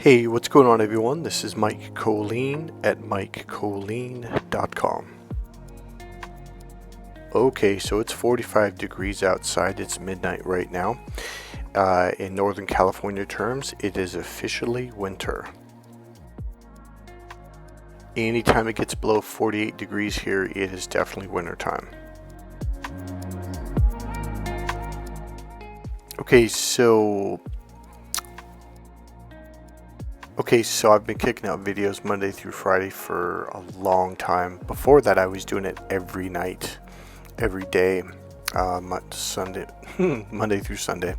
Hey, what's going on everyone? This is Mike Kollin at MikeKollin.com. Okay, so it's 45 degrees outside. It's midnight right now. In Northern California terms, it is officially winter. Anytime it gets below 48 degrees here, it is definitely winter time. Okay, so I've been kicking out videos Monday through Friday for a long time. Before that, I was doing it every night, every day, Sunday, Monday through Sunday.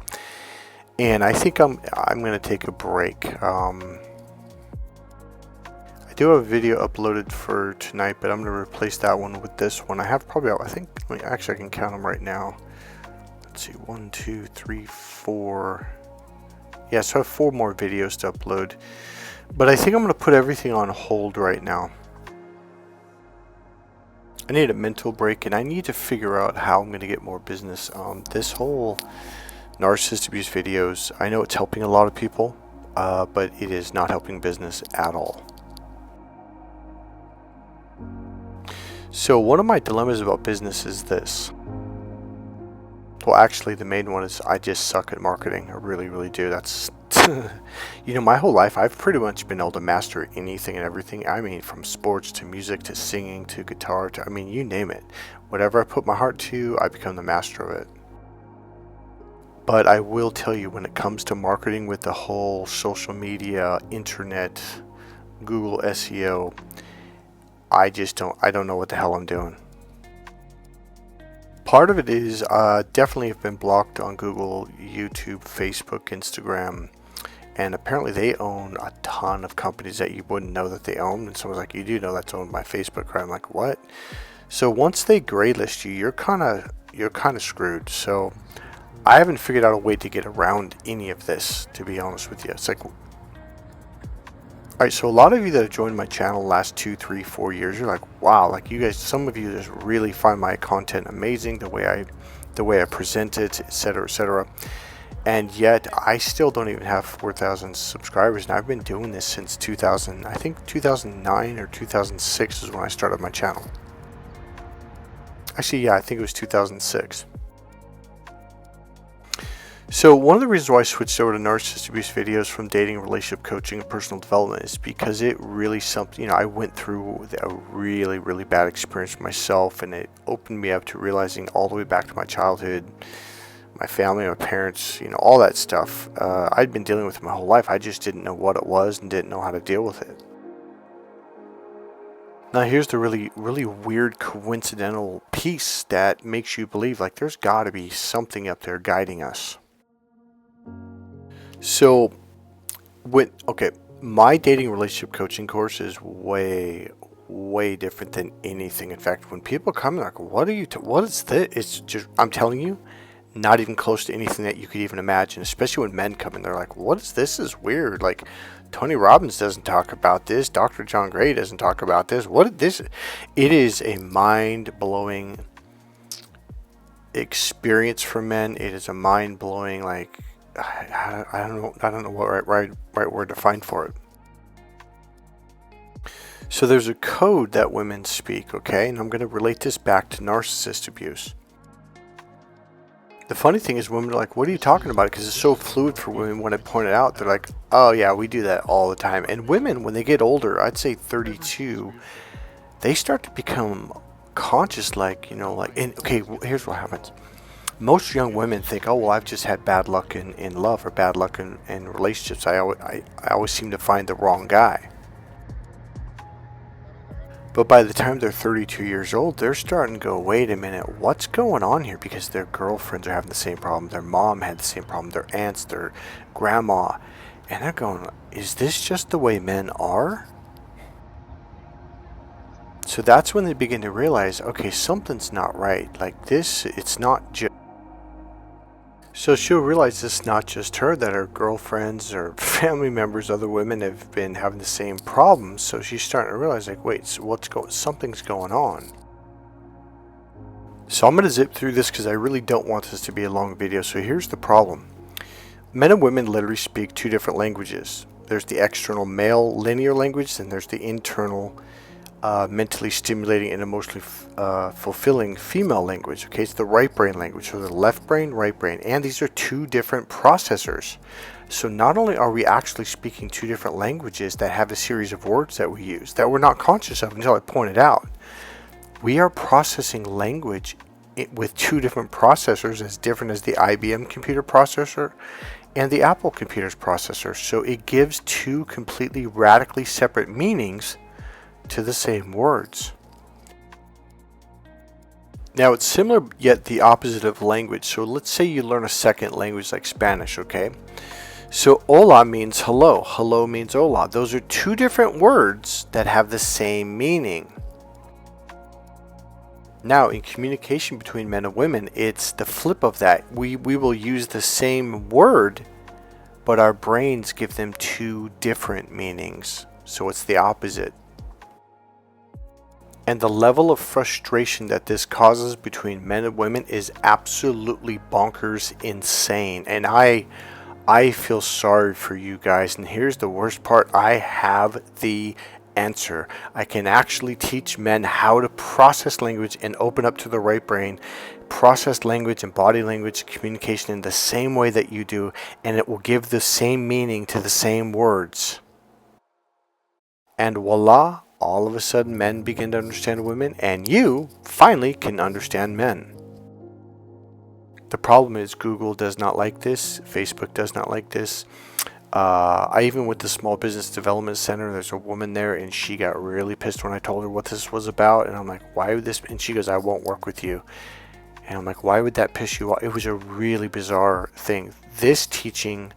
And I think I'm going to take a break. I do have a video uploaded for tonight, but I'm going to replace that one with this one. I have probably, I can count them right now. Let's see, 1, 2, 3, 4. Yeah, so I have 4 more videos to upload. But I think I'm going to put everything on hold right now. I need a mental break, and I need to figure out how I'm going to get more business. This whole narcissist abuse videos, I know it's helping a lot of people, but it is not helping business at all. So one of my dilemmas about business is this. Well, actually, the main one is I just suck at marketing. I really, really do. That's, my whole life, I've pretty much been able to master anything and everything. I mean, from sports to music to singing to guitar to, you name it. Whatever I put my heart to, I become the master of it. But I will tell you, when it comes to marketing with the whole social media, internet, Google SEO, I don't know what the hell I'm doing. Part of it is definitely have been blocked on Google, YouTube, Facebook, Instagram, and apparently they own a ton of companies that you wouldn't know that they own. And someone's like, "You do know that's owned by Facebook, right?" I'm like, "What?" So once they graylist you, you're kind of screwed. So I haven't figured out a way to get around any of this, to be honest with you. It's like, alright, so a lot of you that have joined my channel the last 2, 3, 4 years, you're like, wow, like you guys, some of you just really find my content amazing, the way I present it, etc. And yet I still don't even have 4,000 subscribers, and I've been doing this since 2009 or 2006 is when I started my channel. Actually, yeah, I think it was 2006. So one of the reasons why I switched over to narcissist abuse videos from dating, relationship coaching, and personal development is because it really I went through a really, really bad experience myself, and it opened me up to realizing all the way back to my childhood, my family, my parents, all that stuff. I'd been dealing with it my whole life. I just didn't know what it was and didn't know how to deal with it. Now here's the really, really weird coincidental piece that makes you believe like there's got to be something up there guiding us. So, my dating relationship coaching course is way, way different than anything. In fact, when people come, they're like, what is this? It's just, I'm telling you, not even close to anything that you could even imagine, especially when men come in, they're like, what is this? This is weird. Like, Tony Robbins doesn't talk about this. Dr. John Gray doesn't talk about this. It is a mind-blowing experience for men. It is a mind-blowing, like, I don't know what right word to find for it. So there's a code that women speak, okay? And I'm going to relate this back to narcissist abuse. The funny thing is women are like, what are you talking about? Because it's so fluid for women. When I point it out, they're like, oh yeah, we do that all the time. And women, when they get older, I'd say 32, they start to become conscious, here's what happens. Most young women think, oh, well, I've just had bad luck in love or bad luck in relationships. I always seem to find the wrong guy. But by the time they're 32 years old, they're starting to go, wait a minute, what's going on here? Because their girlfriends are having the same problem. Their mom had the same problem. Their aunts, their grandma. And they're going, is this just the way men are? So that's when they begin to realize, okay, something's not right. Like this, it's not just... So she'll realize it's not just her, that her girlfriends or family members, other women have been having the same problems. So she's starting to realize, like, wait, so something's going on. So I'm going to zip through this because I really don't want this to be a long video. So here's the problem. Men and women literally speak 2 different languages. There's the external male linear language, and there's the internal mentally stimulating and emotionally fulfilling female language. Okay, it's the right brain language, so the left brain, right brain, and these are two different processors. So not only are we actually speaking two different languages that have a series of words that we use that we're not conscious of until I pointed out, we are processing language with two different processors as different as the IBM computer processor and the Apple computer's processor. So it gives two completely radically separate meanings to the same words. Now it's similar yet the opposite of language. So let's say you learn a second language like Spanish, okay? So hola means hello, hello means hola. Those are two different words that have the same meaning. Now in communication between men and women, it's the flip of that. We will use the same word, but our brains give them two different meanings. So it's the opposite. And the level of frustration that this causes between men and women is absolutely bonkers insane. And I feel sorry for you guys. And here's the worst part. I have the answer. I can actually teach men how to process language and open up to the right brain, process language and body language communication in the same way that you do, and it will give the same meaning to the same words. And voila, all of a sudden men begin to understand women, and you finally can understand men. The problem is Google does not like this. Facebook does not like this. I even with the Small Business Development Center, there's a woman there, and she got really pissed when I told her what this was about. And I'm like, why would this? And she goes, I won't work with you. And I'm like, why would that piss you off? It was a really bizarre thing. This teaching,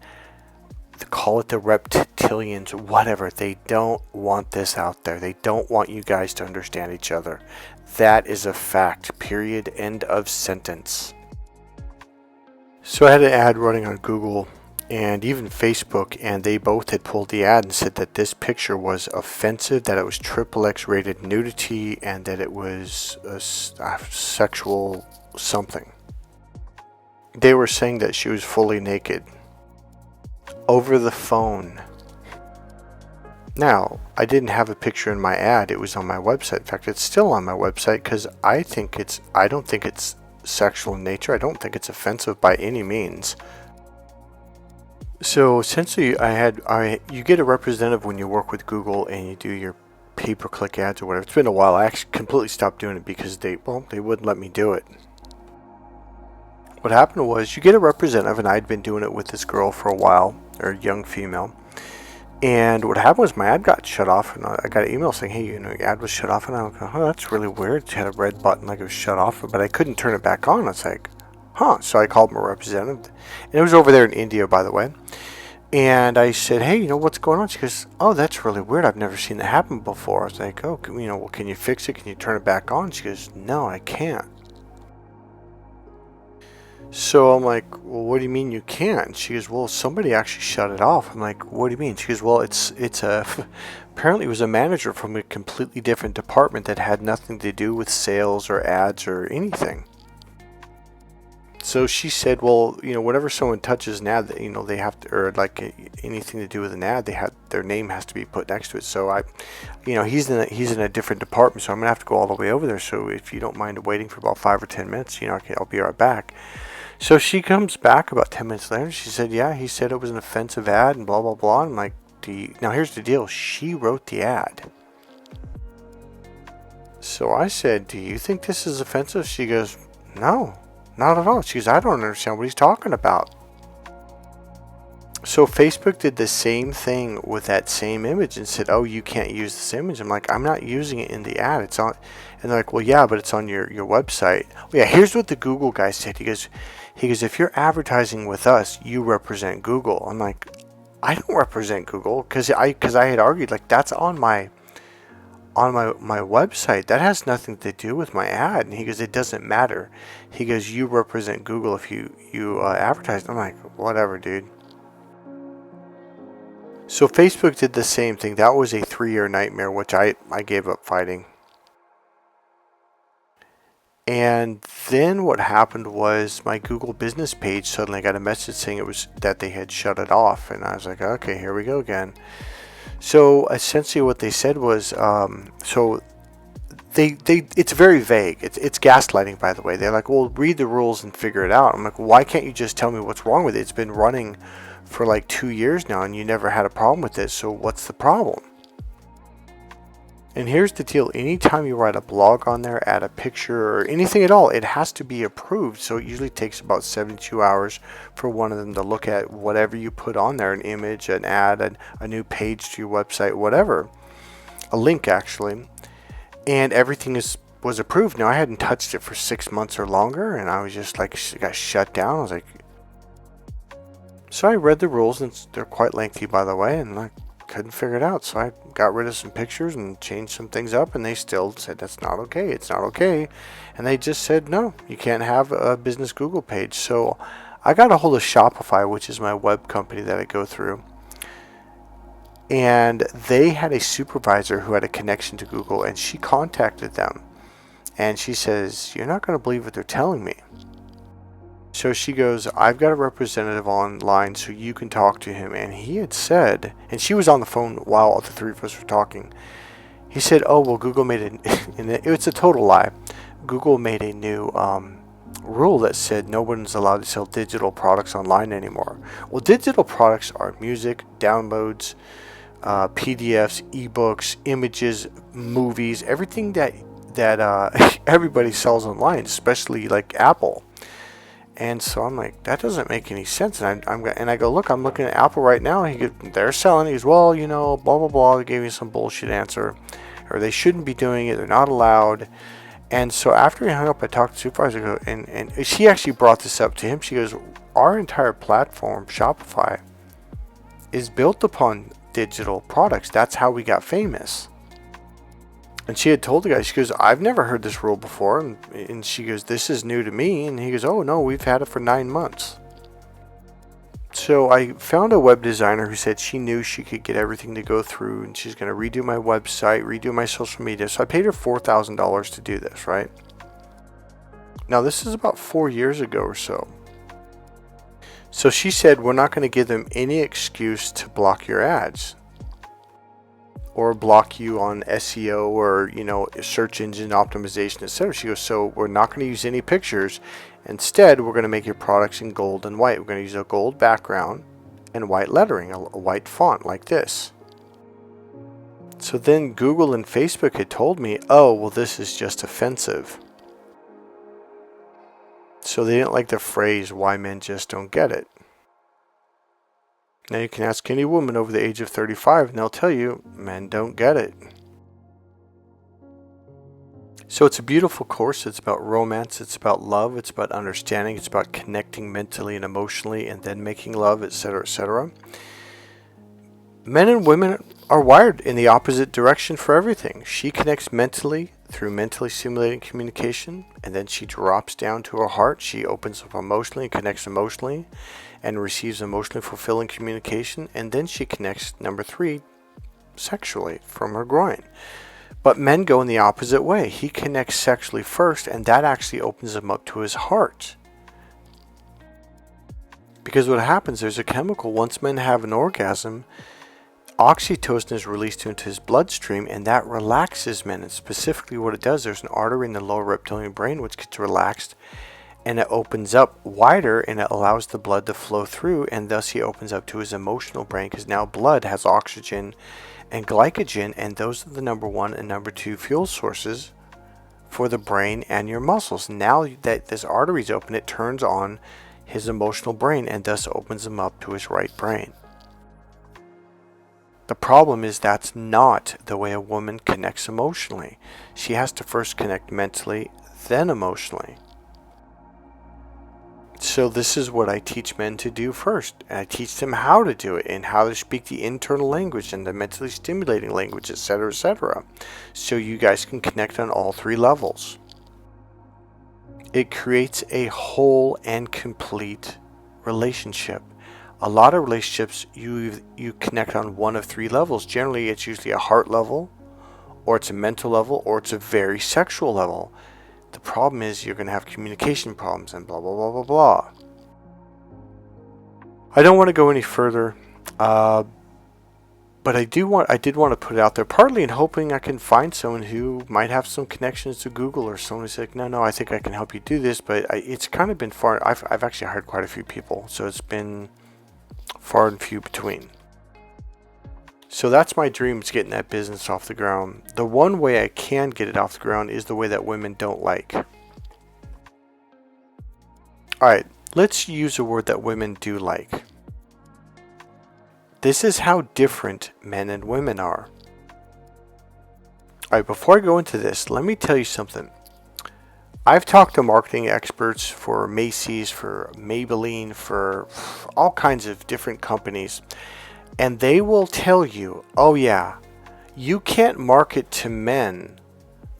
call it the reptilians, whatever, they don't want this out there. They don't want you guys to understand each other. That is a fact, period, end of sentence. So I had an ad running on Google and even Facebook, and they both had pulled the ad and said that this picture was offensive, that it was XXX rated nudity, and that it was a sexual something. They were saying that she was fully naked over the phone. Now, I didn't have a picture in my ad. It was on my website. In fact, it's still on my website because I don't think it's sexual in nature. I don't think it's offensive by any means. So essentially, you get a representative when you work with Google and you do your pay-per-click ads or whatever. It's been a while. I actually completely stopped doing it because they wouldn't let me do it. What happened was you get a representative, and I'd been doing it with this girl for a while, or a young female. And what happened was my ad got shut off, and I got an email saying, hey, your ad was shut off. And I was like, oh, that's really weird. It had a red button like it was shut off, but I couldn't turn it back on. I was like, so I called my representative, and it was over there in India, by the way. And I said, hey, what's going on? She goes, oh, that's really weird. I've never seen that happen before. I was like, oh, well, can you fix it? Can you turn it back on? She goes, no, I can't. So I'm like, well, what do you mean you can't? She goes, well, somebody actually shut it off. I'm like, what do you mean? She goes, well, apparently it was a manager from a completely different department that had nothing to do with sales or ads or anything. So she said, well, whenever someone touches an ad, that they have to, or like anything to do with an ad, their name has to be put next to it. So he's in a different department, so I'm gonna have to go all the way over there. So if you don't mind waiting for about 5 or 10 minutes, I'll be right back. So she comes back about 10 minutes later. She said, yeah, he said it was an offensive ad and blah blah blah. I'm like, now here's the deal. She wrote the ad. So I said, do you think this is offensive? She goes, no. Not at all. She goes, I don't understand what he's talking about. So Facebook did the same thing with that same image and said, oh, you can't use this image. I'm like, I'm not using it in the ad. It's on. And they're like, well, yeah, but it's on your website. Well, yeah, here's what the Google guy said. He goes, if you're advertising with us, you represent Google. I'm like, I don't represent Google because I had argued like that's on my website. That has nothing to do with my ad. And he goes, it doesn't matter. He goes, you represent Google if you advertise. I'm like, whatever, dude. So Facebook did the same thing. That was a 3-year nightmare, which I gave up fighting. And then what happened was my Google business page suddenly got a message saying it was that they had shut it off. And I was like, okay, here we go again. So essentially what they said was, it's very vague. It's gaslighting, by the way. They're like, well, read the rules and figure it out. I'm like, why can't you just tell me what's wrong with it? It's been running for like 2 years now and you never had a problem with it. So what's the problem? And here's the deal. Anytime you write a blog on there, add a picture or anything at all, it has to be approved. So it usually takes about 72 hours for one of them to look at whatever you put on there, an image, an ad, a new page to your website, whatever. A link, actually. And everything was approved. Now, I hadn't touched it for 6 months or longer, and I was just like, got shut down. I was like, so I read the rules, and they're quite lengthy, by the way, and I couldn't figure it out. So I got rid of some pictures and changed some things up, and they still said that's not okay. It's not okay. And they just said, no, you can't have a business Google page. So I got a hold of Shopify, which is my web company that I go through. And they had a supervisor who had a connection to Google, and she contacted them. And she says, you're not going to believe what they're telling me. So she goes, I've got a representative online so you can talk to him. And he had said, and she was on the phone while all the three of us were talking. He said, oh, well, Google made it. It's a total lie. Google made a new rule that said no one's allowed to sell digital products online anymore. Well, digital products are music, downloads, PDFs, ebooks, images, movies, everything that everybody sells online, especially like Apple. And so I'm like, that doesn't make any sense. And I go, look, I'm looking at Apple right now. They're selling. He goes, well, blah blah blah. They gave me some bullshit answer, or they shouldn't be doing it. They're not allowed. And so after he hung up, I talked to the supervisor, and she actually brought this up to him. She goes, our entire platform, Shopify, is built upon digital products. That's how we got famous. And she had told the guy, she goes, I've never heard this rule before. And she goes, this is new to me. And he goes, oh no, we've had it for 9 months. So I found a web designer who said she knew she could get everything to go through, and she's going to redo my website, redo my social media. So I paid her $4,000 to do this, right? Now this is about 4 years ago or so. So she said, we're not going to give them any excuse to block your ads or block you on SEO or, search engine optimization, etc. She goes, so we're not going to use any pictures. Instead, we're going to make your products in gold and white. We're going to use a gold background and white lettering, a white font like this. So then Google and Facebook had told me, oh, well, this is just offensive. So they didn't like the phrase, why men just don't get it. Now you can ask any woman over the age of 35 and they'll tell you, men don't get it. So it's a beautiful course. It's about romance. It's about love. It's about understanding. It's about connecting mentally and emotionally and then making love, etc., etc. Men and women are wired in the opposite direction for everything. She connects mentally through mentally stimulating communication, and then she drops down to her heart. She opens up emotionally and connects emotionally and receives emotionally fulfilling communication, and then she connects, number 3, sexually from her groin. But men go in the opposite way. He connects sexually first, and that actually opens him up to his heart. Because what happens, there's a chemical, once men have an orgasm, oxytocin is released into his bloodstream, and that relaxes men. And specifically what it does, there's an artery in the lower reptilian brain which gets relaxed, and it opens up wider, and it allows the blood to flow through, and thus he opens up to his emotional brain, because now blood has oxygen and glycogen, and those are the number 1 and number 2 fuel sources for the brain and your muscles. Now that this artery is open, it turns on his emotional brain and thus opens him up to his right brain. The problem is that's not the way a woman connects emotionally. She has to first connect mentally, then emotionally. So this is what I teach men to do first. And I teach them how to do it and how to speak the internal language and the mentally stimulating language, etc., etc. So you guys can connect on all 3 levels. It creates a whole and complete relationship. A lot of relationships, you connect on one of 3 levels. Generally, it's usually a heart level, or it's a mental level, or it's a very sexual level. The problem is you're going to have communication problems and blah, blah, blah, blah, blah. I don't want to go any further, but I did want to put it out there, partly in hoping I can find someone who might have some connections to Google, or someone who's like, no, I think I can help you do this. But it's kind of been far. I've actually hired quite a few people, so it's been far and few between. So that's my dream, is getting that business off the ground. The one way I can get it off the ground is the way that women don't like. Alright, let's use a word that women do like. This is how different men and women are. Alright, before I go into this, let me tell you something. I've talked to marketing experts for Macy's, for Maybelline, for all kinds of different companies. And they will tell you, oh yeah, you can't market to men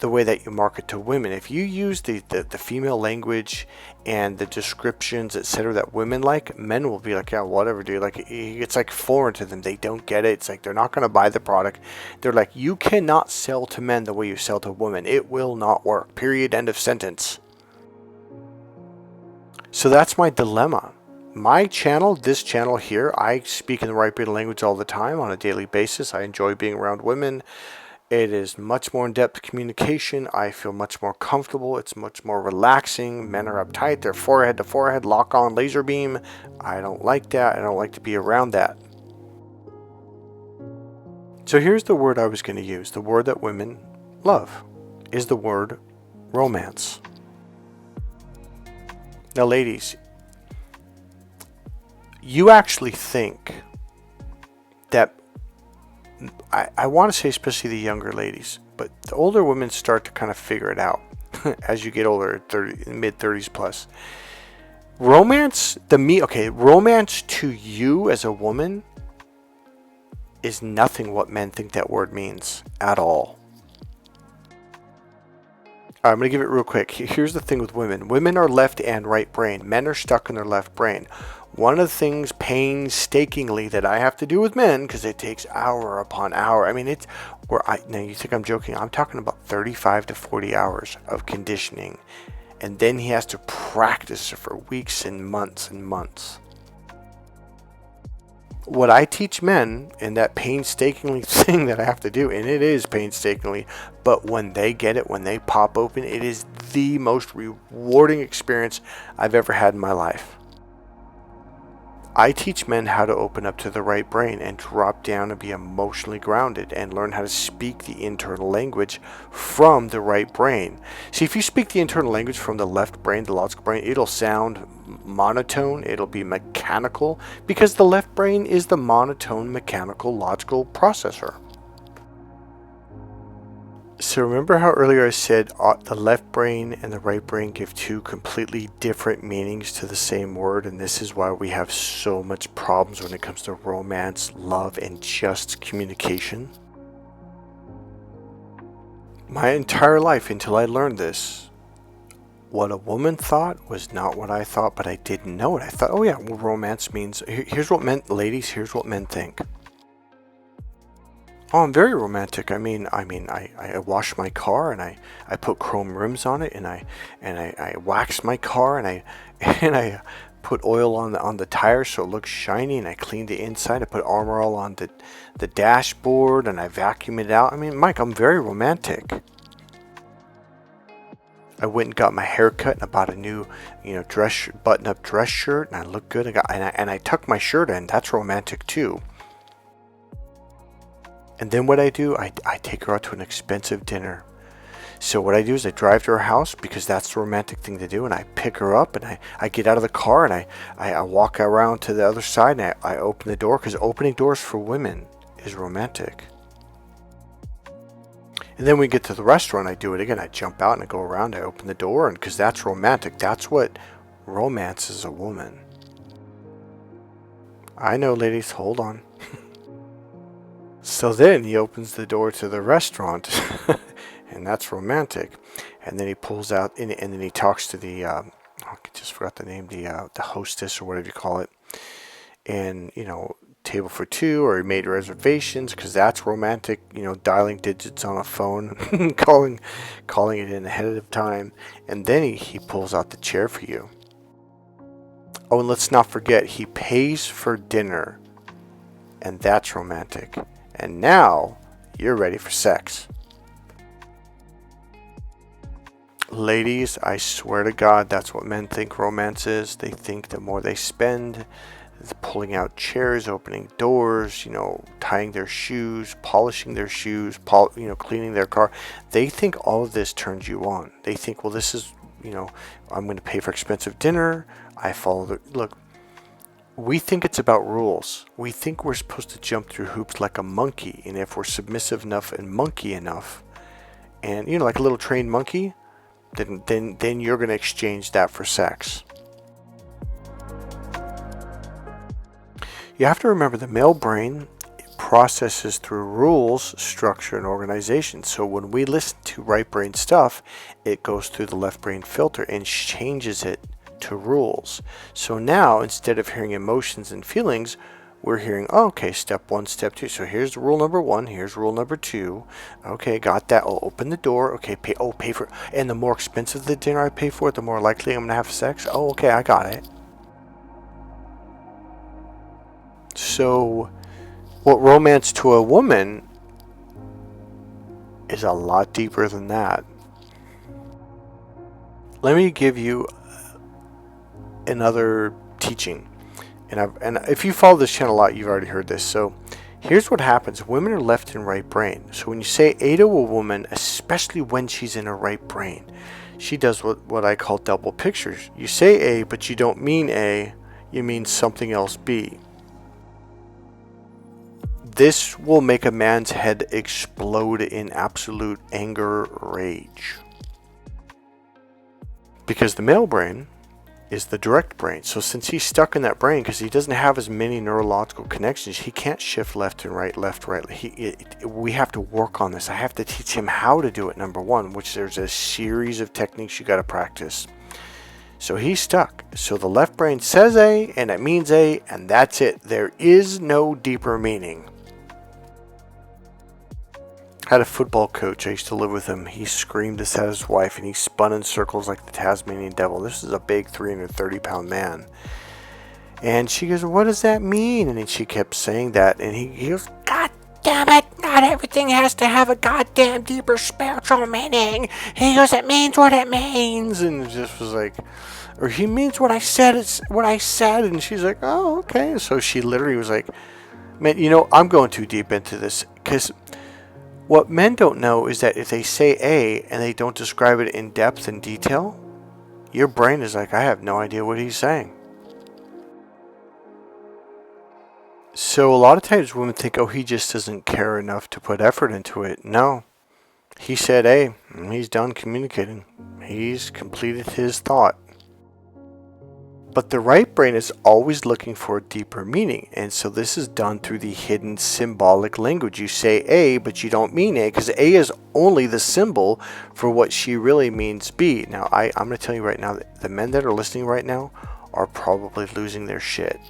the way that you market to women. If you use the female language and the descriptions, etc., that women like, men will be like, yeah, whatever, dude. Like, it's like foreign to them. They don't get it. It's like they're not going to buy the product. They're like, you cannot sell to men the way you sell to women. It will not work. Period. End of sentence. So that's my dilemma. My channel, this channel here, I speak in the right bit of language all the time on a daily basis. I enjoy being around women. It is much more in-depth communication. I feel much more comfortable. It's much more relaxing. Men are uptight. They're forehead to forehead, lock on, laser beam. I don't like that. I don't like to be around that. So here's the word I was going to use. The word that women love is the word romance. Now, ladies, you actually think that, I want to say especially the younger ladies, but the older women start to kind of figure it out as you get older, mid 30s plus. Romance to you as a woman is nothing what men think that word means at all. I'm going to give it real quick. Here's the thing with women. Women are left and right brain. Men are stuck in their left brain. One of the things painstakingly that I have to do with men, because it takes hour upon hour. I mean, now you think I'm joking. I'm talking about 35 to 40 hours of conditioning. And then he has to practice for weeks and months and months. What I teach men in that painstakingly thing that I have to do, and it is painstakingly, but when they get it, when they pop open, it is the most rewarding experience I've ever had in my life. I teach men how to open up to the right brain and drop down and be emotionally grounded and learn how to speak the internal language from the right brain. See, if you speak the internal language from the left brain, the logical brain, it'll sound monotone, it'll be mechanical, because the left brain is the monotone, mechanical, logical processor. So remember how earlier I said the left brain and the right brain give two completely different meanings to the same word, and this is why we have so much problems when it comes to romance, love, and just communication. My entire life until I learned this, what a woman thought was not what I thought, but I didn't know it. I thought, oh yeah, well, romance means, here's what men, ladies, here's what men think. Oh, I'm very romantic. I wash my car and I put chrome rims on it and I wax my car and I put oil on the tires so it looks shiny, and I clean the inside. I put Armor All on the dashboard and I vacuum it out. I mean, Mike, I'm very romantic. I went and got my hair cut and I bought a new, button-up dress shirt, and I look good. I tuck my shirt in. That's romantic too. And then what I do, I take her out to an expensive dinner. So what I do is I drive to her house, because that's the romantic thing to do, and I pick her up and I get out of the car and I walk around to the other side and I open the door, because opening doors for women is romantic. And then we get to the restaurant, I do it again. I jump out and I go around, I open the door, and because that's romantic. That's what romance is, a woman. I know, ladies, hold on. So then he opens the door to the restaurant, and that's romantic. And then he pulls out, and then he talks to the, I just forgot the name, the hostess or whatever you call it. And, table for two, or he made reservations, because that's romantic, dialing digits on a phone, calling it in ahead of time, and then he pulls out the chair for you. Oh, and let's not forget, he pays for dinner, and that's romantic. And now you're ready for sex. Ladies, I swear to God, that's what men think romance is. They think the more they spend, pulling out chairs, opening doors, tying their shoes, polishing their shoes, cleaning their car. They think all of this turns you on. They think, well, this is, I'm going to pay for expensive dinner. I follow look, we think it's about rules. We think we're supposed to jump through hoops like a monkey. And if we're submissive enough and monkey enough, and, like a little trained monkey, then you're going to exchange that for sex. You have to remember the male brain processes through rules, structure, and organization. So when we listen to right brain stuff, it goes through the left brain filter and changes it to rules. So now, instead of hearing emotions and feelings, we're hearing, okay, step one, step two. So here's rule number one. Here's rule number two. Okay, got that. Oh, open the door. Okay, pay for it. And the more expensive the dinner I pay for it, the more likely I'm going to have sex. Oh, okay, I got it. So what romance to a woman is a lot deeper than that. Let me give you another teaching. And if you follow this channel a lot, you've already heard this. So here's what happens. Women are left and right brain. So when you say A to a woman, especially when she's in her right brain, she does what I call double pictures. You say A, but you don't mean A. You mean something else B. This will make a man's head explode in absolute anger, rage. Because the male brain is the direct brain. So since he's stuck in that brain, because he doesn't have as many neurological connections, he can't shift left and right, left, right. We have to work on this. I have to teach him how to do it, number one, which there's a series of techniques you got to practice. So he's stuck. So the left brain says A, and it means A, and that's it. There is no deeper meaning. I had a football coach. I used to live with him. He screamed this at his wife, and he spun in circles like the Tasmanian devil. This is a big 330-pound man. And she goes, what does that mean? And she kept saying that, and he goes, God damn it, not everything has to have a goddamn deeper spiritual meaning. He goes, it means what it means. And it just was like, or he means what I said, it's what I said. And she's like, oh, okay. So she literally was like, man, I'm going too deep into this, because what men don't know is that if they say A and they don't describe it in depth and detail, your brain is like, I have no idea what he's saying. So a lot of times women think, oh, he just doesn't care enough to put effort into it. No. He said A, and he's done communicating. He's completed his thought. But the right brain is always looking for a deeper meaning. And so this is done through the hidden symbolic language. You say A, but you don't mean A, because A is only the symbol for what she really means B. Now, I'm going to tell you right now, that the men that are listening right now are probably losing their shit.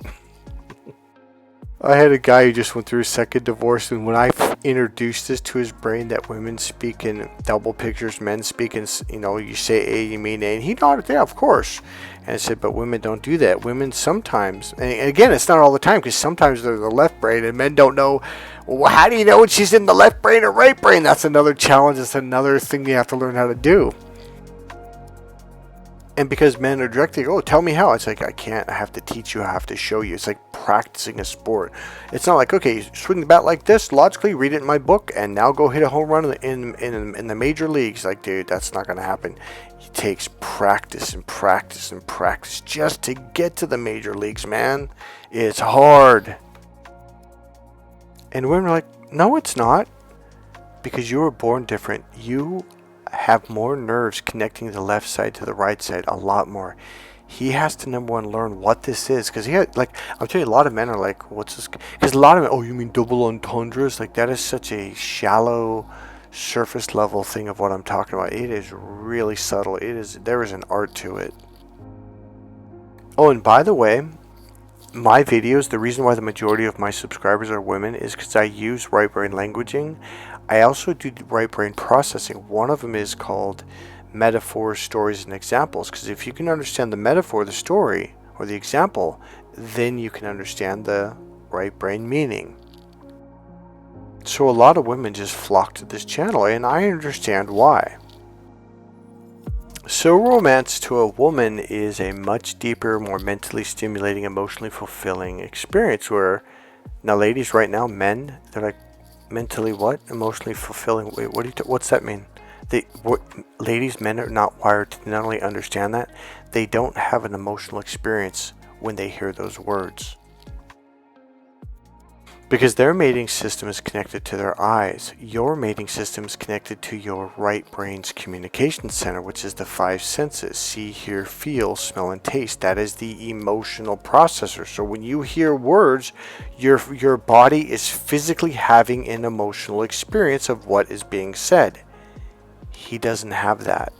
I had a guy who just went through a second divorce, and when I introduced this to his brain, that women speak in double pictures, men speak in, you say A, you mean A, and he nodded, yeah, of course. And I said, but women don't do that. Women sometimes, and again, it's not all the time, because sometimes they're the left brain, and men don't know, well, how do you know when she's in the left brain or right brain? That's another challenge. That's another thing you have to learn how to do. And because men are directing, oh, tell me how. It's like, I can't. I have to teach you. I have to show you. It's like practicing a sport. It's not like, okay, swing the bat like this, logically, read it in my book, and now go hit a home run in the major leagues. Like, dude, that's not going to happen. It takes practice and practice and practice just to get to the major leagues, man. It's hard. And women are like, no, it's not. Because you were born different. You have more nerves connecting the left side to the right side, a lot more. He has to, number one, learn what this is, because I'm telling you, a lot of men are like, what's this? Because a lot of men, oh, you mean double entendres? Like, that is such a shallow, surface level thing of what I'm talking about. It is really subtle. There is an art to it. Oh, and by the way, my videos, the reason why the majority of my subscribers are women is because I use right brain languaging. I also do right brain processing. One of them is called metaphors, stories, and examples, because if you can understand the metaphor, the story, or the example, then you can understand the right brain meaning. So a lot of women just flock to this channel, and I understand why. So romance to a woman is a much deeper, more mentally stimulating, emotionally fulfilling experience where, now ladies right now, men, they're like, mentally what? Emotionally fulfilling? Wait, what's that mean? Ladies, men are not wired to not only understand that, they don't have an emotional experience when they hear those words. Because their mating system is connected to their eyes. Your mating system is connected to your right brain's communication center, which is the 5 senses: see, hear, feel, smell, and taste. That is the emotional processor. So when you hear words, your body is physically having an emotional experience of what is being said. He doesn't have that.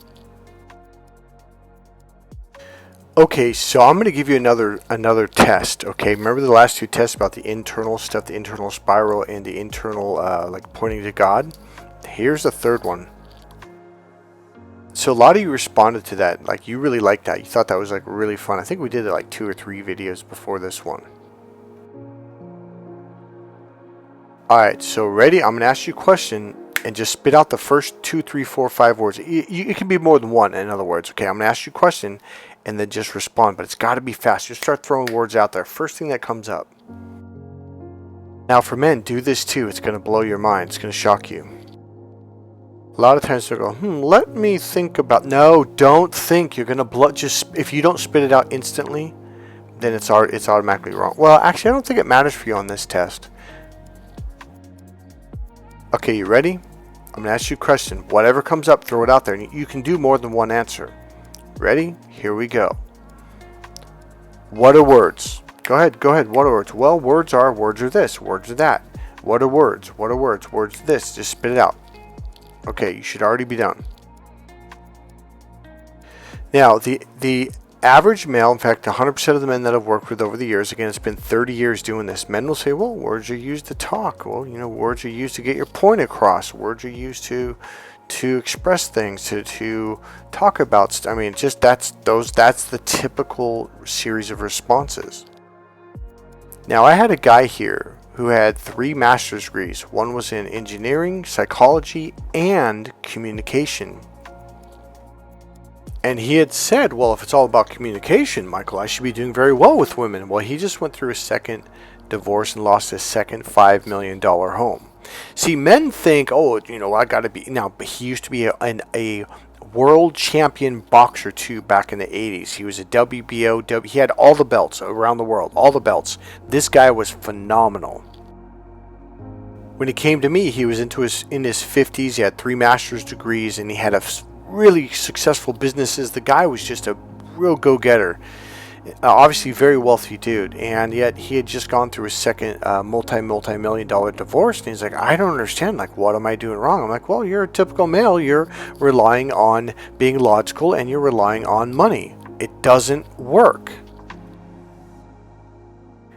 Okay, so I'm going to give you another test. Okay, remember the last 2 tests about the internal stuff, the internal spiral and the internal like pointing to God? Here's the third one. So a lot of you responded to that, like you really liked that. You thought that was like really fun. I think we did like 2 or 3 videos before this one. Alright, so ready? I'm going to ask you a question and just spit out the first 2, 3, 4, 5 words. It can be more than one, in other words. Okay, I'm going to ask you a question and then just respond, but it's got to be fast. Just start throwing words out there. First thing that comes up. Now for men, do this too. It's going to blow your mind. It's going to shock you. A lot of times they'll go, let me think about... No, don't think. You're going to blow... Just, if you don't spit it out instantly, then it's automatically wrong. Well, actually, I don't think it matters for you on this test. Okay, you ready? I'm going to ask you a question. Whatever comes up, throw it out there. And you can do more than one answer. Ready? Here we go. What are words? Go ahead. What are words? Well, words are this, words are that. What are words? What are words? Words this. Just spit it out. Okay, you should already be done. Now, the average male, in fact, 100% of the men that I've worked with over the years, again, it's been 30 years doing this, men will say, well, words are used to talk. Well, words are used to get your point across. Words are used to express things, to talk about. I mean, just that's the typical series of responses. Now, I had a guy here who had 3 master's degrees. One was in engineering, psychology, and communication. And he had said, well, if it's all about communication, Michael, I should be doing very well with women. Well, he just went through a second divorce and lost his second $5 million home. See, men think, I got to be... Now, he used to be a world champion boxer, too, back in the 80s. He was a WBO. He had all the belts around the world, all the belts. This guy was phenomenal. When he came to me, he was in his 50s. He had 3 master's degrees, and he had a really successful businesses. The guy was just a real go-getter. Obviously very wealthy dude, and yet he had just gone through his second multi-million dollar divorce, and he's like, I don't understand, like, what am I doing wrong? I'm like, well, you're a typical male. You're relying on being logical, and you're relying on money. It doesn't work.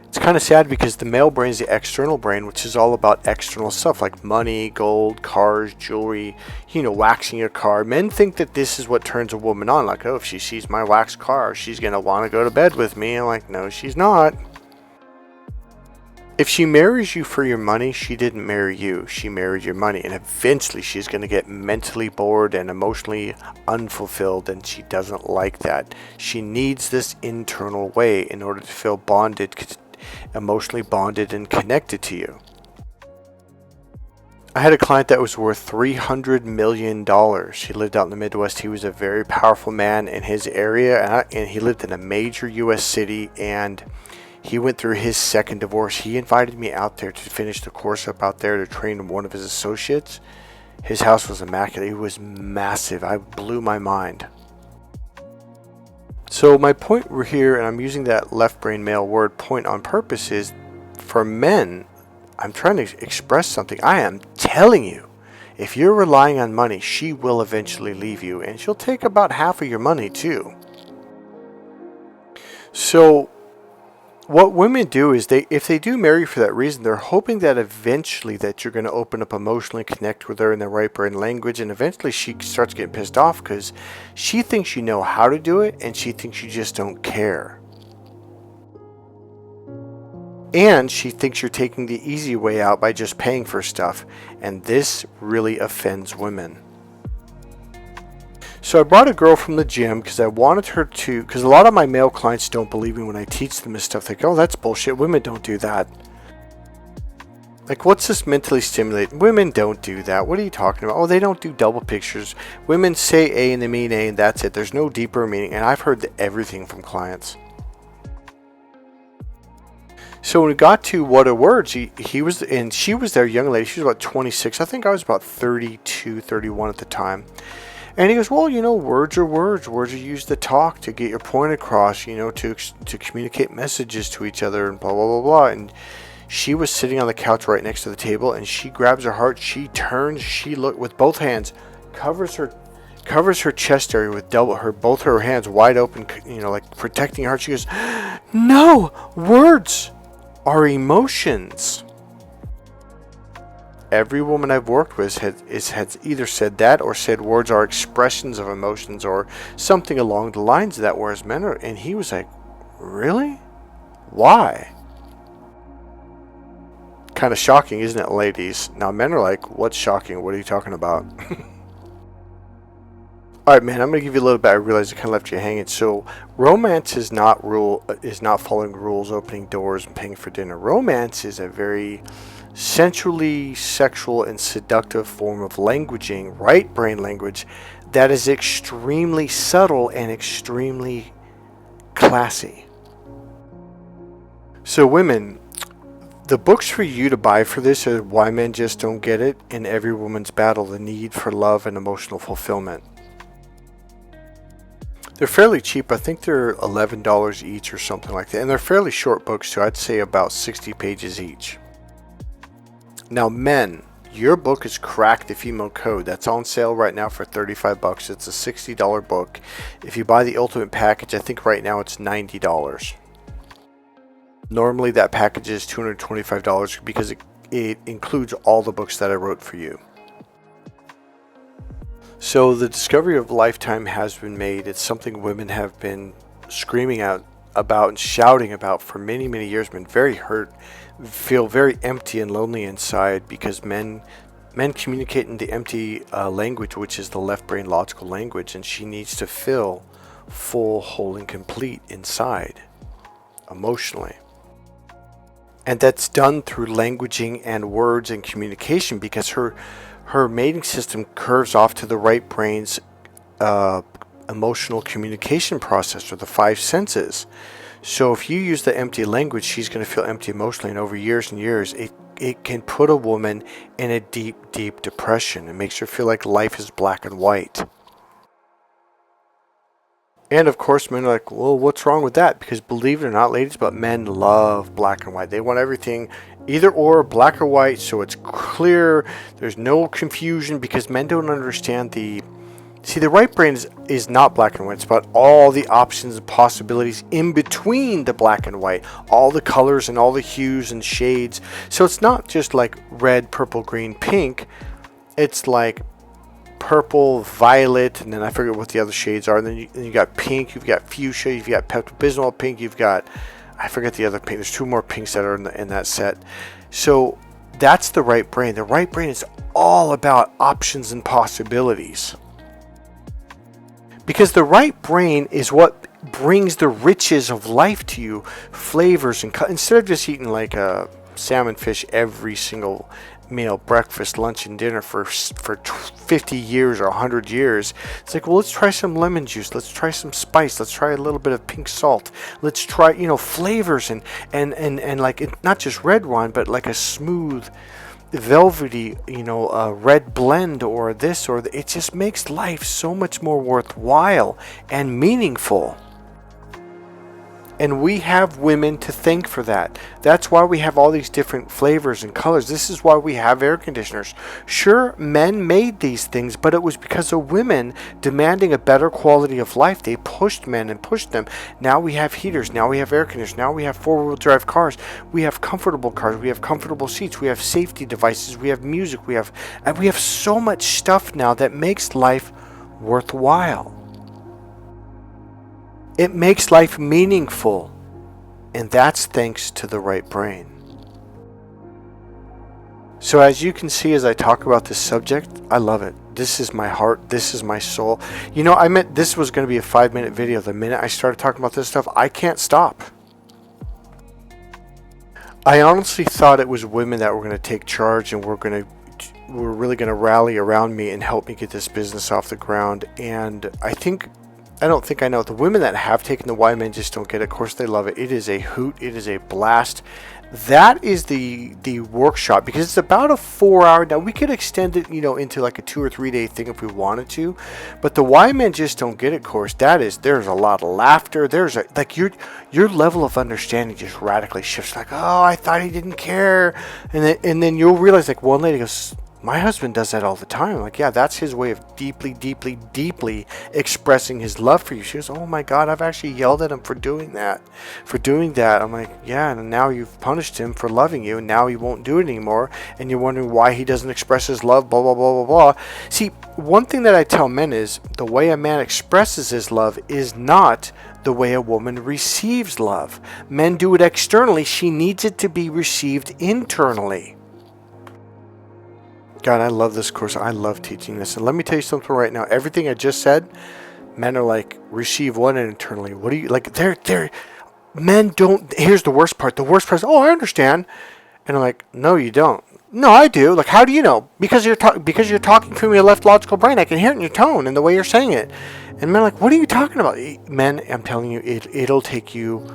It's kind of sad because the male brain is the external brain, which is all about external stuff like money, gold, cars, jewelry, waxing your car. Men think that this is what turns a woman on. Like, oh, if she sees my waxed car, she's going to want to go to bed with me. I'm like, no, she's not. If she marries you for your money, she didn't marry you. She married your money. And eventually she's going to get mentally bored and emotionally unfulfilled, and she doesn't like that. She needs this internal way in order to feel emotionally bonded and connected to you. I had a client that was worth $300 million. He lived out in the Midwest. He was a very powerful man in his area, and he lived in a major U.S. city, and he went through his second divorce. He invited me out there to finish the course up out there to train one of his associates. His house was immaculate. It was massive. I blew my mind. So my point here, and I'm using that left brain male word point on purpose, is for men, I'm trying to express something. I am telling you, if you're relying on money, she will eventually leave you, and she'll take about half of your money too. So what women do is if they do marry for that reason, they're hoping that eventually that you're going to open up emotionally, connect with her in the right brain language, and eventually she starts getting pissed off because she thinks you know how to do it and she thinks you just don't care. And she thinks you're taking the easy way out by just paying for stuff, and this really offends women. So I brought a girl from the gym because I wanted her to, because a lot of my male clients don't believe me when I teach them this stuff. They go, oh, that's bullshit. Women don't do that. Like, what's this mentally stimulating? Women don't do that. What are you talking about? Oh, they don't do double pictures. Women say A and they mean A and that's it. There's no deeper meaning. And I've heard everything from clients. So when we got to what are words, he was, and she was their young lady. She was about 26. I think I was about 32, 31 at the time. And he goes, well, words are words. Words are used to talk, to get your point across, to communicate messages to each other and blah, blah, blah, blah. And she was sitting on the couch right next to the table, and she grabs her heart. She turns, she looked with both hands, covers her chest area with both her hands wide open, like protecting her heart. She goes, no, words are emotions. Every woman I've worked with has either said that or said words are expressions of emotions or something along the lines of that, whereas men are, and he was like, really? Why? Kind of shocking, isn't it, ladies? Now men are like, what's shocking? What are you talking about? Alright, man, I'm going to give you a little bit. I realize I kind of left you hanging. So, romance is not following rules, opening doors, and paying for dinner. Romance is a very sensually sexual and seductive form of languaging, right brain language, that is extremely subtle and extremely classy. So women, the books for you to buy for this are Why Men Just Don't Get It and Every Woman's Battle, The Need for Love and Emotional Fulfillment. They're fairly cheap. I think they're $11 each or something like that. And they're fairly short books too. I'd say about 60 pages each. Now men, your book is Crack the Female Code. That's on sale right now for $35. It's a $60 book. If you buy the ultimate package, I think right now it's $90. Normally that package is $225 because it includes all the books that I wrote for you. So the discovery of lifetime has been made. It's something women have been screaming out about and shouting about for many, many years. Been very hurt, feel very empty and lonely inside because men communicate in the empty language, which is the left brain logical language, and she needs to feel full, whole, and complete inside, emotionally. And that's done through languaging and words and communication because her mating system curves off to the right brain's emotional communication process, or the five senses. So if you use the empty language, she's going to feel empty emotionally, and over years and years, it can put a woman in a deep, deep depression. It makes her feel like life is black and white. And of course, men are like, well, what's wrong with that? Because believe it or not, ladies, but men love black and white. They want everything either or, black or white, so it's clear. There's no confusion because men don't understand the right brain is not black and white. It's about all the options and possibilities in between the black and white, all the colors and all the hues and shades. So it's not just like red, purple, green, pink. It's like purple, violet, and then I forget what the other shades are. And then you got pink, you've got fuchsia, you've got Pepto-Bismol pink, you've got, I forget the other pink. There's two more pinks that are in that set. So that's the right brain. The right brain is all about options and possibilities. Because the right brain is what brings the riches of life to you, flavors, and instead of just eating like a salmon fish every single meal, breakfast, lunch, and dinner for 50 years or 100 years. It's like, well, let's try some lemon juice. Let's try some spice. Let's try a little bit of pink salt. Let's try, flavors and like not just red wine, but like a smooth, velvety, red blend or this or it just makes life so much more worthwhile and meaningful. And we have women to thank for that. That's why we have all these different flavors and colors. This is why we have air conditioners. Sure, men made these things, but it was because of women demanding a better quality of life. They pushed men and pushed them. Now we have heaters. Now we have air conditioners. Now we have four-wheel drive cars. We have comfortable cars. We have comfortable seats. We have safety devices. We have music. We have so much stuff now that makes life worthwhile. It makes life meaningful, and that's thanks to the right brain. So as you can see, as I talk about this subject, I love it. This is my heart. This is my soul. You know, I meant this was going to be a 5-minute video. The minute I started talking about this stuff, I can't stop. I honestly thought it was women that were going to take charge and were really going to rally around me and help me get this business off the ground. And I don't think I know. The women that have taken the Why Men Just Don't Get It, of course they love it. It is a hoot. It is a blast. That is the workshop, because it's about a 4-hour. Now we could extend it, into like a 2 or 3 day thing if we wanted to. But the Why Men Just Don't Get It course, there's a lot of laughter. Your level of understanding just radically shifts. Like, oh, I thought he didn't care, and then you'll realize, like, one lady goes, my husband does that all the time. Like, yeah, that's his way of deeply, deeply, deeply expressing his love for you. She goes, oh my God, I've actually yelled at him for doing that. I'm like, yeah, and now you've punished him for loving you, and now he won't do it anymore, and you're wondering why he doesn't express his love, blah, blah, blah, blah, blah. See, one thing that I tell men is the way a man expresses his love is not the way a woman receives love. Men do it externally. She needs it to be received internally. God, I love this course. I love teaching this. And let me tell you something right now. Everything I just said, men are like, receive one internally. What do you, like, men don't, here's the worst part. The worst part is, oh, I understand. And I'm like, no, you don't. No, I do. Like, how do you know? Because you're talking from your left logical brain. I can hear it in your tone and the way you're saying it. And men are like, what are you talking about? Men, I'm telling you, it'll take you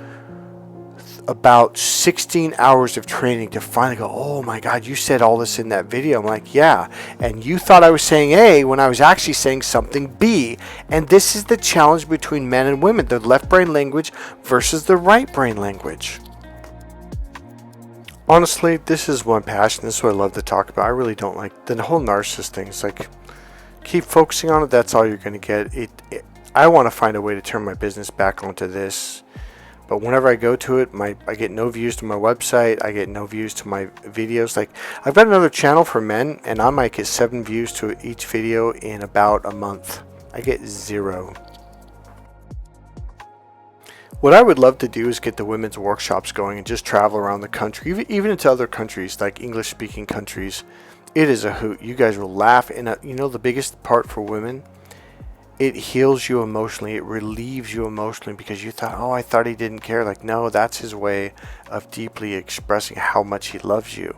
about 16 hours of training to finally go, oh my God, you said all this in that video. I'm like, yeah. And you thought I was saying A when I was actually saying something B. And this is the challenge between men and women, the left brain language versus the right brain language. Honestly, this is my passion. This is what I love to talk about. I really don't like the whole narcissist thing. It's like, keep focusing on it. That's all you're going to get. I want to find a way to turn my business back onto this. But whenever I go to it, I get no views to my website. I get no views to my videos. Like, I've got another channel for men, and I might get 7 views to each video in about a month. I get 0. What I would love to do is get the women's workshops going and just travel around the country, even into other countries, like English-speaking countries. It is a hoot. You guys will laugh. And the biggest part for women, it heals you emotionally. It relieves you emotionally, because you thought, oh, I thought he didn't care. Like, no, that's his way of deeply expressing how much he loves you.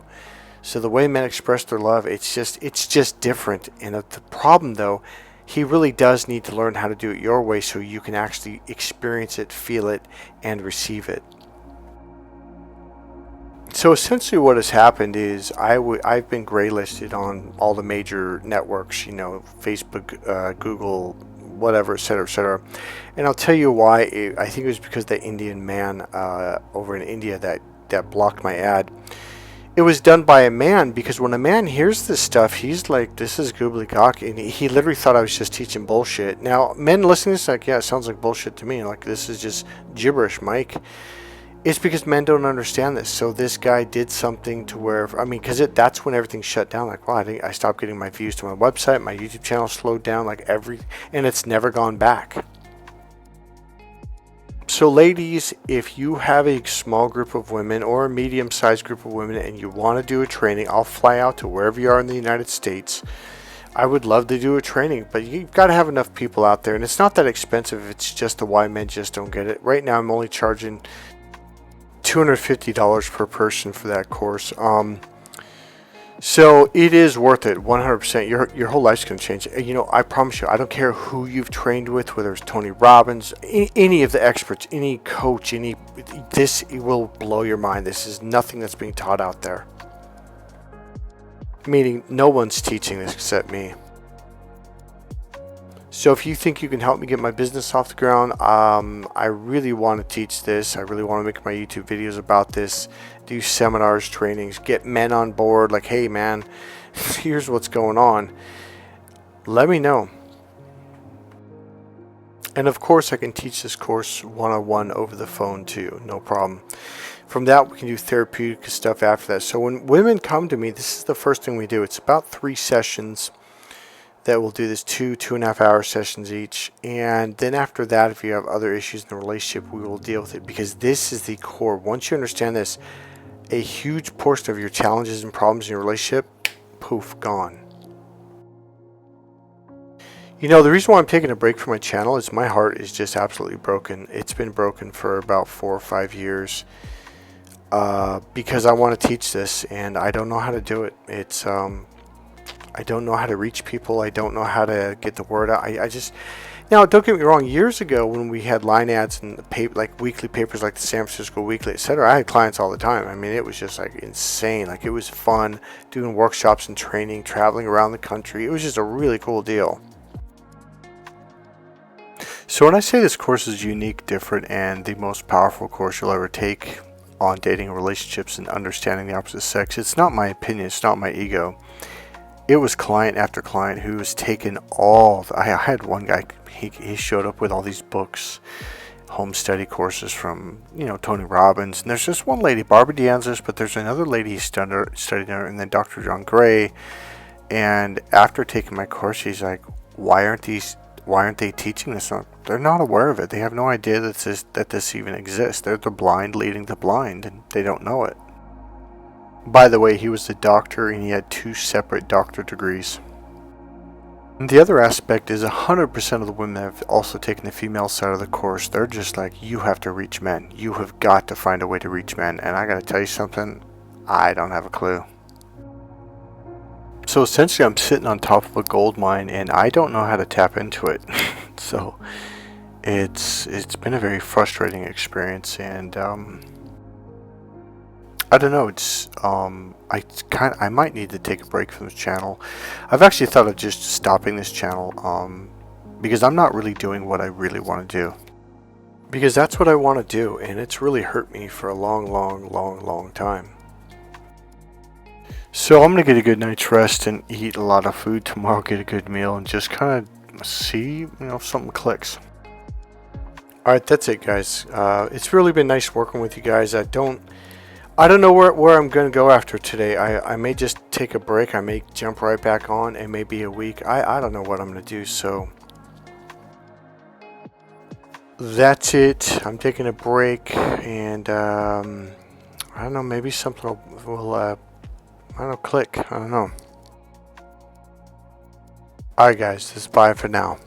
So the way men express their love, it's just different. And the problem, though, he really does need to learn how to do it your way so you can actually experience it, feel it, and receive it. So essentially what has happened is I've been graylisted on all the major networks, Facebook, Google, whatever, etc. And I'll tell you why. I think it was because the Indian man over in India that blocked my ad. It was done by a man, because when a man hears this stuff, he's like, this is gobbledygook, and he literally thought I was just teaching bullshit. Now, men listening to this, like, yeah, it sounds like bullshit to me. Like, this is just gibberish, Mike. It's because men don't understand this. So this guy did something to where, because that's when everything shut down. Like, well, I stopped getting my views to my website. My YouTube channel slowed down, and it's never gone back. So ladies, if you have a small group of women or a medium-sized group of women and you want to do a training, I'll fly out to wherever you are in the United States. I would love to do a training, but you've got to have enough people out there. And it's not that expensive. It's just the Why Men Just Don't Get It. Right now, I'm only charging $250 per person for that course. So it is worth it, 100%. Your whole life's going to change. I promise you, I don't care who you've trained with, whether it's Tony Robbins, any of the experts, any coach, this will blow your mind. This is nothing that's being taught out there. Meaning no one's teaching this except me. So if you think you can help me get my business off the ground, I really want to teach this. I really want to make my YouTube videos about this, do seminars, trainings, get men on board. Like, hey man, here's what's going on. Let me know. And of course I can teach this course one-on-one over the phone too, no problem. From that we can do therapeutic stuff after that. So when women come to me, this is the first thing we do. It's about 3 sessions that will do this 2.5 hour sessions each, and then after that, if you have other issues in the relationship, we will deal with it, because this is the core. Once you understand this, a huge portion of your challenges and problems in your relationship, poof, gone. You know, the reason why I'm taking a break from my channel is my heart is just absolutely broken. It's been broken for about 4 or 5 years, because I want to teach this and I don't know how to do it. It's I don't know how to reach people. I don't know how to get the word out. I just, now don't get me wrong, years ago when we had line ads and paper, like weekly papers like the San Francisco Weekly, etc., I had clients all the time. I mean, it was just like insane. Like, it was fun doing workshops and training, traveling around the country. It was just a really cool deal. So when I say this course is unique, different, and the most powerful course you'll ever take on dating and relationships and understanding the opposite sex, it's not my opinion, it's not my ego. It was client after client who was taken all. I had one guy, he showed up with all these books, home study courses from, Tony Robbins. And there's just one lady, Barbara DeAngelis, but there's another lady he studied under, and then Dr. John Gray. And after taking my course, he's like, why aren't they teaching this? They're not aware of it. They have no idea that this even exists. They're the blind leading the blind, and they don't know it. By the way, he was a doctor and he had 2 separate doctorate degrees. And the other aspect is 100% of the women that have also taken the female side of the course. They're just like, you have to reach men. You have got to find a way to reach men. And I got to tell you something, I don't have a clue. So essentially I'm sitting on top of a gold mine and I don't know how to tap into it. So it's been a very frustrating experience, and I don't know, it's I might need to take a break from this channel. I've actually thought of just stopping this channel because I'm not really doing what I really want to do. Because that's what I want to do, and it's really hurt me for a long time. So I'm going to get a good night's rest and eat a lot of food tomorrow, get a good meal, and just kind of see, if something clicks. Alright, that's it, guys. It's really been nice working with you guys. I don't know where I'm going to go after today. I may just take a break. I may jump right back on. It may be a week. I don't know what I'm going to do. So that's it. I'm taking a break. And I don't know. Maybe something will click. I don't know. Alright, guys. This is bye for now.